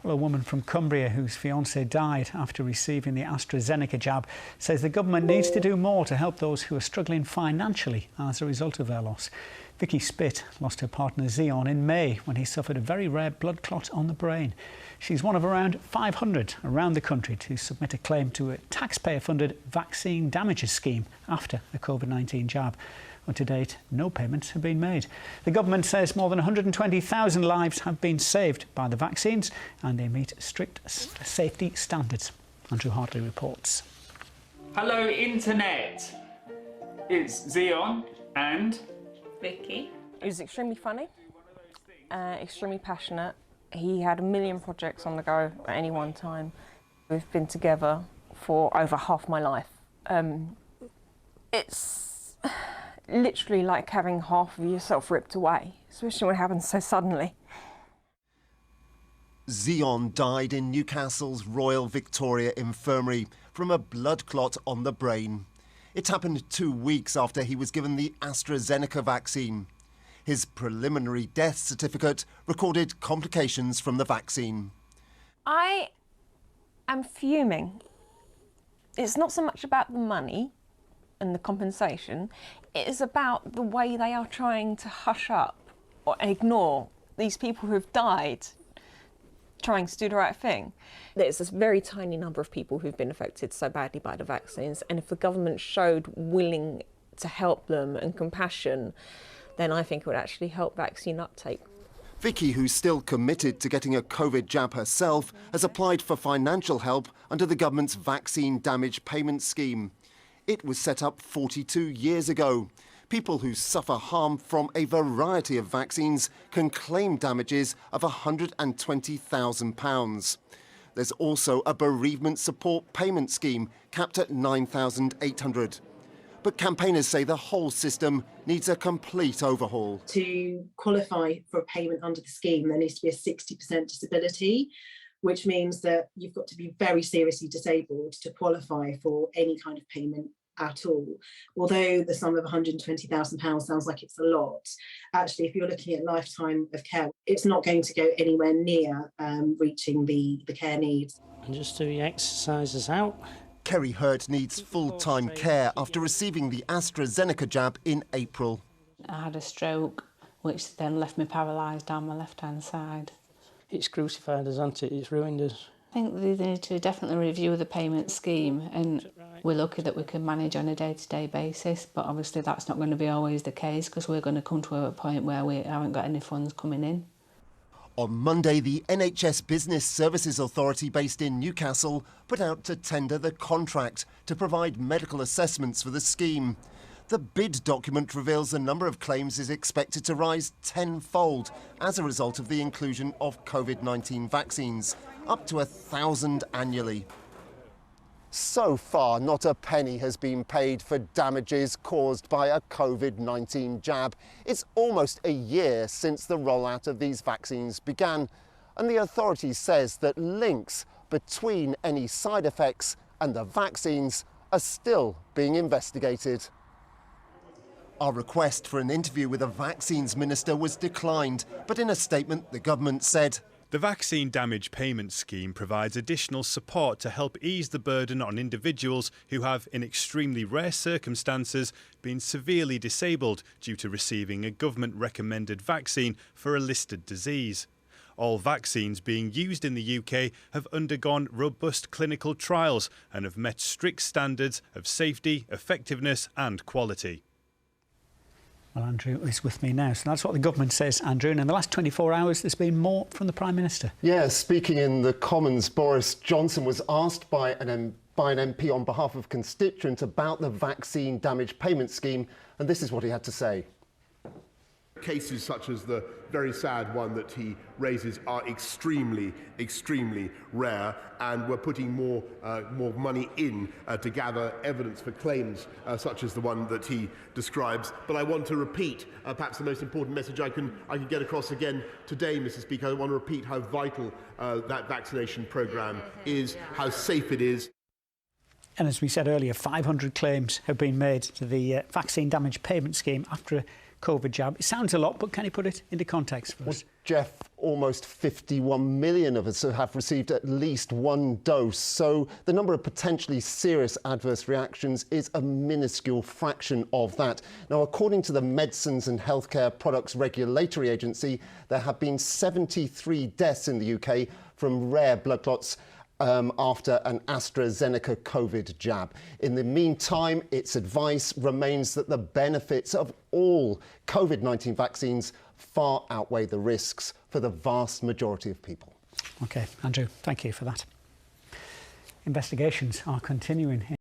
Well, a woman from Cumbria whose fiancé died after receiving the AstraZeneca jab says the government needs to do more to help those who are struggling financially as a result of their loss. Vicky Spitt lost her partner Zion in May when he suffered a very rare blood clot on the brain. She's one of around 500 around the country to submit a claim to a taxpayer-funded vaccine damages scheme after the COVID-19 jab. But to date, no payments have been made. The government says more than 120,000 lives have been saved by the vaccines and they meet strict safety standards. Andrew Hartley reports. Hello, Internet. It's Zion and Vicky. He was extremely funny, extremely passionate. He had a million projects on the go at any one time. We've been together for over half my life. It's literally like having half of yourself ripped away, especially when it happens so suddenly. Zion died in Newcastle's Royal Victoria Infirmary from a blood clot on the brain. It happened 2 weeks after he was given the AstraZeneca vaccine. His preliminary death certificate recorded complications from the vaccine. I am fuming. It's not so much about the money and the compensation, it is about the way they are trying to hush up or ignore these people who have died trying to do the right thing. There's this very tiny number of people who've been affected so badly by the vaccines, and if the government showed willing to help them and compassion, then I think it would actually help vaccine uptake. Vicky, who's still committed to getting a COVID jab herself, has applied for financial help under the government's vaccine damage payment scheme. It was set up 42 years ago. People who suffer harm from a variety of vaccines can claim damages of £120,000. There's also a bereavement support payment scheme capped at £9,800. But campaigners say the whole system needs a complete overhaul. To qualify for a payment under the scheme, there needs to be a 60% disability, which means that you've got to be very seriously disabled to qualify for any kind of payment at all. Although the sum of £120,000 sounds like it's a lot, actually, if you're looking at lifetime of care, it's not going to go anywhere near reaching the care needs. And just do the exercises out. Kerry Hurt needs full-time care after receiving the AstraZeneca jab in April. I had a stroke, which then left me paralysed down my left-hand side. It's crucified us, hasn't it? It's ruined us. I think they need to definitely review the payment scheme, and we're lucky that we can manage on a day-to-day basis, but obviously that's not going to be always the case because we're going to come to a point where we haven't got any funds coming in. On Monday, the NHS Business Services Authority based in Newcastle put out to tender the contract to provide medical assessments for the scheme. The bid document reveals the number of claims is expected to rise tenfold as a result of the inclusion of COVID-19 vaccines, up to 1,000 annually. So far, not a penny has been paid for damages caused by a COVID-19 jab. It's almost a year since the rollout of these vaccines began, and the authority says that links between any side effects and the vaccines are still being investigated. Our request for an interview with a vaccines minister was declined, but in a statement the government said, "The vaccine damage payment scheme provides additional support to help ease the burden on individuals who have, in extremely rare circumstances, been severely disabled due to receiving a government-recommended vaccine for a listed disease. All vaccines being used in the UK have undergone robust clinical trials and have met strict standards of safety, effectiveness and quality." Well, Andrew is with me now. So that's what the government says, Andrew. And in the last 24 hours, there's been more from the Prime Minister. Yeah, speaking in the Commons, Boris Johnson was asked by an MP on behalf of constituents about the vaccine damage payment scheme, and this is what he had to say. Cases such as the very sad one that he raises are extremely, extremely rare, and we're putting more money in to gather evidence for claims such as the one that he describes. But I want to repeat perhaps the most important message I can get across again today, Mr. Speaker. I want to repeat how vital that vaccination programme is, how safe it is. And as we said earlier, 500 claims have been made to the vaccine damage payment scheme after a COVID jab. It sounds a lot, but can you put it into context for us? Jeff, almost 51 million of us have received at least one dose, so the number of potentially serious adverse reactions is a minuscule fraction of that. Now, according to the Medicines and Healthcare Products Regulatory Agency, there have been 73 deaths in the UK from rare blood clots after an AstraZeneca COVID jab. In the meantime, its advice remains that the benefits of all COVID-19 vaccines far outweigh the risks for the vast majority of people. OK, Andrew, thank you for that. Investigations are continuing here.